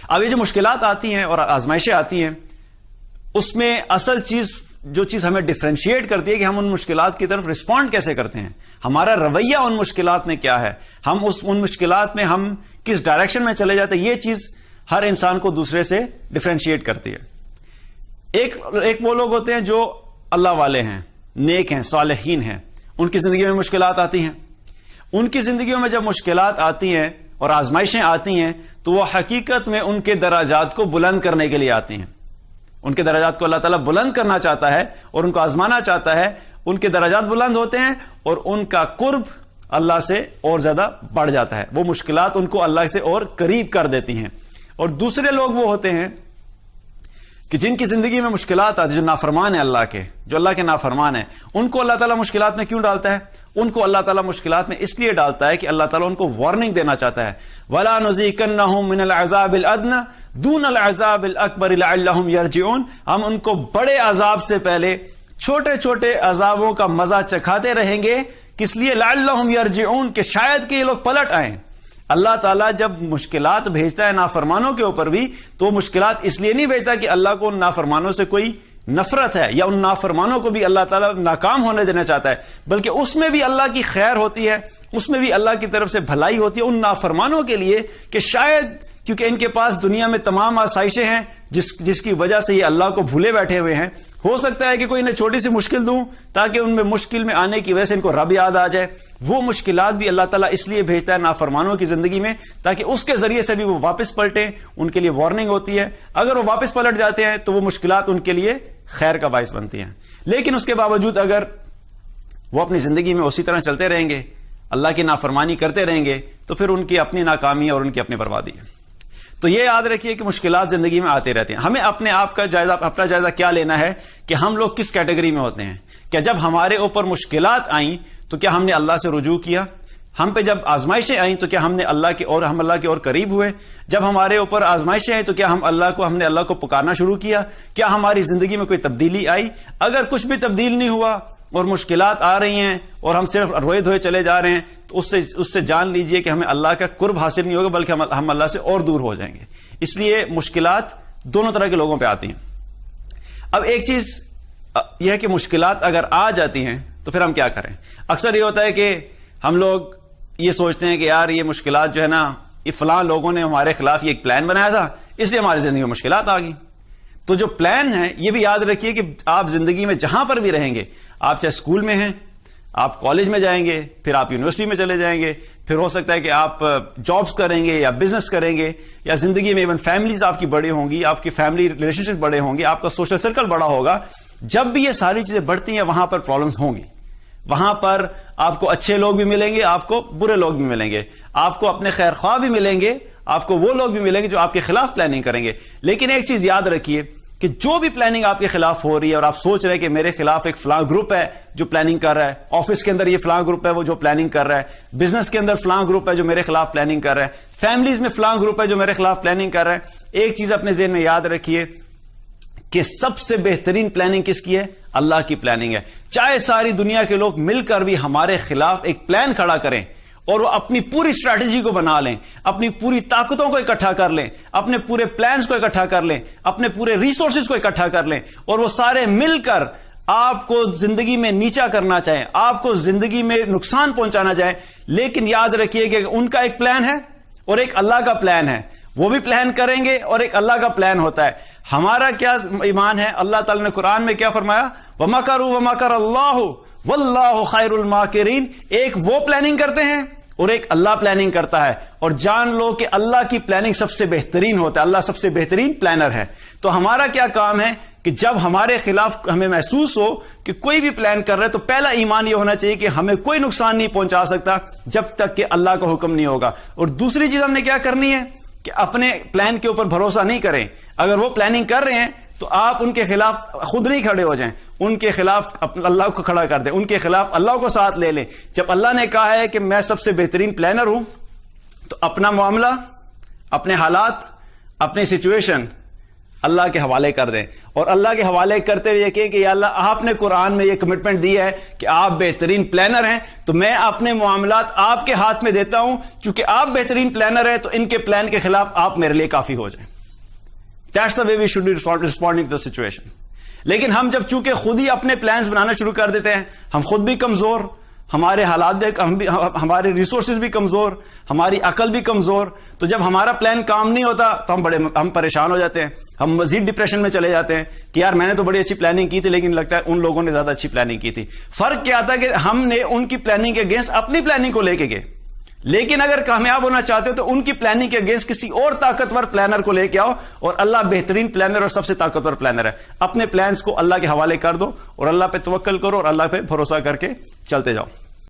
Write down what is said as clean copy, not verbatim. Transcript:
اب یہ جو مشکلات آتی ہیں اور آزمائشیں آتی ہیں، اس میں اصل چیز جو چیز ہمیں ڈفرینشیٹ کرتی ہے کہ ہم ان مشکلات کی طرف رسپونڈ کیسے کرتے ہیں، ہمارا رویہ ان مشکلات میں کیا ہے، ہم ان مشکلات میں ہم کس ڈائریکشن میں چلے جاتے ہیں، یہ چیز ہر انسان کو دوسرے سے ڈفرینشیٹ کرتی ہے۔ ایک وہ لوگ ہوتے ہیں جو اللہ والے ہیں، نیک ہیں، صالحین ہیں، ان کی زندگی میں مشکلات آتی ہیں۔ ان کی زندگیوں میں جب مشکلات آتی ہیں اور آزمائشیں آتی ہیں تو وہ حقیقت میں ان کے درجات کو بلند کرنے کے لیے آتی ہیں۔ ان کے درجات کو اللہ تعالیٰ بلند کرنا چاہتا ہے اور ان کو آزمانا چاہتا ہے، ان کے درجات بلند ہوتے ہیں اور ان کا قرب اللہ سے اور زیادہ بڑھ جاتا ہے، وہ مشکلات ان کو اللہ سے اور قریب کر دیتی ہیں۔ اور دوسرے لوگ وہ ہوتے ہیں کہ جن کی زندگی میں مشکلات آتی ہیں، جو نافرمان ہیں اللہ کے، جو اللہ کے نافرمان ہیں، ان کو اللہ تعالیٰ مشکلات میں کیوں ڈالتا ہے؟ ان کو اللہ تعالیٰ مشکلات میں اس لیے ڈالتا ہے کہ اللہ تعالیٰ ان کو وارننگ دینا چاہتا ہے، وَلَا نُذِيقَنَّهُم مِّنَ الْعَذَابِ الْأَدْنَىٰ دُونَ الْعَذَابِ الْأَكْبَرِ لَعَلَّهُمْ يَرْجِعُونَ، ہم ان کو بڑے عذاب سے پہلے چھوٹے چھوٹے عذابوں کا مزہ چکھاتے رہیں گے، کس لیے؟ لَعَلَّهُمْ يَرْجِعُونَ، کہ شاید کہ یہ لوگ پلٹ آئیں۔ اللہ تعالیٰ جب مشکلات بھیجتا ہے نافرمانوں کے اوپر بھی تو مشکلات اس لیے نہیں بھیجتا کہ اللہ کو ان نافرمانوں سے کوئی نفرت ہے یا ان نافرمانوں کو بھی اللہ تعالیٰ ناکام ہونے دینا چاہتا ہے، بلکہ اس میں بھی اللہ کی خیر ہوتی ہے، اس میں بھی اللہ کی طرف سے بھلائی ہوتی ہے ان نافرمانوں کے لیے، کہ شاید کیونکہ ان کے پاس دنیا میں تمام آسائشیں ہیں جس کی وجہ سے یہ اللہ کو بھولے بیٹھے ہوئے ہیں، ہو سکتا ہے کہ کوئی انہیں چھوٹی سی مشکل دوں تاکہ ان میں مشکل میں آنے کی وجہ سے ان کو رب یاد آ جائے۔ وہ مشکلات بھی اللہ تعالیٰ اس لیے بھیجتا ہے نافرمانوں کی زندگی میں تاکہ اس کے ذریعے سے بھی وہ واپس پلٹیں، ان کے لیے وارننگ ہوتی ہے۔ اگر وہ واپس پلٹ جاتے ہیں تو وہ مشکلات ان کے لیے خیر کا باعث بنتی ہیں، لیکن اس کے باوجود اگر وہ اپنی زندگی میں اسی طرح چلتے رہیں گے، اللہ کی نافرمانی کرتے رہیں گے، تو پھر ان کی اپنی ناکامی اور ان کی اپنی بربادی ہے۔ تو یہ یاد رکھیے کہ مشکلات زندگی میں آتے رہتے ہیں۔ ہمیں اپنے آپ کا اپنا جائزہ کیا لینا ہے کہ ہم لوگ کس کیٹیگری میں ہوتے ہیں۔ کیا جب ہمارے اوپر مشکلات آئیں تو کیا ہم نے اللہ سے رجوع کیا؟ ہم پہ جب آزمائشیں آئیں تو کیا ہم نے اللہ کے اور قریب ہوئے؟ جب ہمارے اوپر آزمائشیں آئیں تو کیا ہم نے اللہ کو پکارنا شروع کیا؟ کیا ہماری زندگی میں کوئی تبدیلی آئی؟ اگر کچھ بھی تبدیل نہیں ہوا اور مشکلات آ رہی ہیں اور ہم صرف روئے دھوئے چلے جا رہے ہیں تو اس سے جان لیجئے کہ ہمیں اللہ کا قرب حاصل نہیں ہوگا، بلکہ ہم اللہ سے اور دور ہو جائیں گے۔ اس لیے مشکلات دونوں طرح کے لوگوں پہ آتی ہیں۔ اب ایک چیز یہ ہے کہ مشکلات اگر آ جاتی ہیں تو پھر ہم کیا کریں؟ اکثر یہ ہوتا ہے کہ ہم لوگ یہ سوچتے ہیں کہ یار یہ مشکلات جو ہے نا، یہ فلاں لوگوں نے ہمارے خلاف یہ ایک پلان بنایا تھا، اس لیے ہماری زندگی میں مشکلات آ گئی۔ تو جو پلان ہے یہ بھی یاد رکھیے کہ آپ زندگی میں جہاں پر بھی رہیں گے، آپ چاہے اسکول میں ہیں، آپ کالج میں جائیں گے، پھر آپ یونیورسٹی میں چلے جائیں گے، پھر ہو سکتا ہے کہ آپ جابس کریں گے یا بزنس کریں گے، یا زندگی میں ایون فیملیز آپ کی بڑی ہوں گی، آپ کی فیملی ریلیشن شپ بڑے ہوں گے، آپ کا سوشل سرکل بڑا ہوگا۔ جب بھی یہ ساری چیزیں بڑھتی ہیں وہاں پر پرابلمس ہوں گی، وہاں پر آپ کو اچھے لوگ بھی ملیں گے، آپ کو برے لوگ بھی ملیں گے، آپ کو اپنے خیر خواہ بھی ملیں گے، آپ کو وہ لوگ بھی ملیں گے جو آپ کے خلاف پلاننگ کریں گے۔ لیکن ایک چیز یاد رکھیے کہ جو بھی پلاننگ آپ کے خلاف ہو رہی ہے اور آپ سوچ رہے ہیں کہ میرے خلاف ایک فلاں گروپ ہے جو پلاننگ کر رہا ہے، آفس کے اندر یہ فلاں گروپ ہے وہ جو پلاننگ کر رہا ہے، بزنس کے اندر فلاں گروپ ہے جو میرے خلاف پلاننگ کر رہا ہے، فیملیز میں فلاں گروپ ہے جو میرے خلاف پلاننگ کر رہا ہے، ایک چیز اپنے ذہن میں یاد رکھیے کہ سب سے بہترین پلاننگ کس کی ہے؟ اللہ کی پلاننگ ہے۔ چاہے ساری دنیا کے لوگ مل کر بھی ہمارے خلاف ایک پلان کھڑا کریں اور وہ اپنی پوری اسٹریٹجی کو بنا لیں، اپنی پوری طاقتوں کو اکٹھا کر لیں، اپنے پورے پلانز کو اکٹھا کر لیں، اپنے پورے ریسورسز کو اکٹھا کر لیں، اور وہ سارے مل کر آپ کو زندگی میں نیچا کرنا چاہیں، آپ کو زندگی میں نقصان پہنچانا چاہیں، لیکن یاد رکھیے کہ ان کا ایک پلان ہے اور ایک اللہ کا پلان ہے، وہ بھی پلان کریں گے اور ایک اللہ کا پلان ہوتا ہے۔ ہمارا کیا ایمان ہے؟ اللہ تعالیٰ نے قرآن میں کیا فرمایا؟ وَمَكَرُوا وَمَكَرَ اللَّهُ وَاللَّهُ خَيْرُ الْمَاكِرِينَ۔ ایک وہ پلاننگ کرتے ہیں اور ایک اللہ پلاننگ کرتا ہے، اور جان لو کہ اللہ کی پلاننگ سب سے بہترین ہوتا ہے، اللہ سب سے بہترین پلانر ہے۔ تو ہمارا کیا کام ہے کہ جب ہمارے خلاف ہمیں محسوس ہو کہ کوئی بھی پلان کر رہا ہے تو پہلا ایمان یہ ہونا چاہیے کہ ہمیں کوئی نقصان نہیں پہنچا سکتا جب تک کہ اللہ کا حکم نہیں ہوگا۔ اور دوسری چیز ہم نے کیا کرنی ہے کہ اپنے پلان کے اوپر بھروسہ نہیں کریں۔ اگر وہ پلاننگ کر رہے ہیں تو آپ ان کے خلاف خود نہیں کھڑے ہو جائیں، ان کے خلاف اللہ کو کھڑا کر دیں، ان کے خلاف اللہ کو ساتھ لے لیں۔ جب اللہ نے کہا ہے کہ میں سب سے بہترین پلانر ہوں تو اپنا معاملہ، اپنے حالات، اپنی سچویشن اللہ کے حوالے کر دیں، اور اللہ کے حوالے کرتے ہوئے یہ کہیں کہ یا اللہ آپ نے قرآن میں یہ کمٹمنٹ دی ہے کہ آپ بہترین پلانر ہیں، تو میں اپنے معاملات آپ کے ہاتھ میں دیتا ہوں، چونکہ آپ بہترین پلانر ہیں تو ان کے پلان کے خلاف آپ میرے لیے کافی ہو جائیں۔ That's the way we should be responding to the situation. لیکن ہم جب چونکہ خود ہی اپنے پلانز بنانا شروع کر دیتے ہیں, ہم خود بھی کمزور, ہمارے حالات بھی, ہمارے ریسورسز بھی کمزور, ہماری عقل بھی کمزور, تو جب ہمارا پلان کام نہیں ہوتا تو ہم پریشان ہو جاتے ہیں, ہم مزید ڈپریشن میں چلے جاتے ہیں کہ یار میں نے تو بڑی اچھی پلاننگ کی تھی لیکن لگتا ہے ان لوگوں نے زیادہ اچھی پلاننگ کی تھی. فرق کیا تھا کہ ہم نے ان کی پلاننگ کے اگینسٹ اپنی پلاننگ کو لے کے گئے. لیکن اگر کامیاب ہونا چاہتے ہو تو ان کی پلاننگ کے اگینسٹ کسی اور طاقتور پلانر کو لے کے آؤ, اور اللہ بہترین پلانر اور سب سے طاقتور پلانر ہے. اپنے پلانز کو اللہ کے حوالے کر دو اور اللہ پہ توکل کرو اور اللہ پہ بھروسہ کر کے چلتے جاؤ.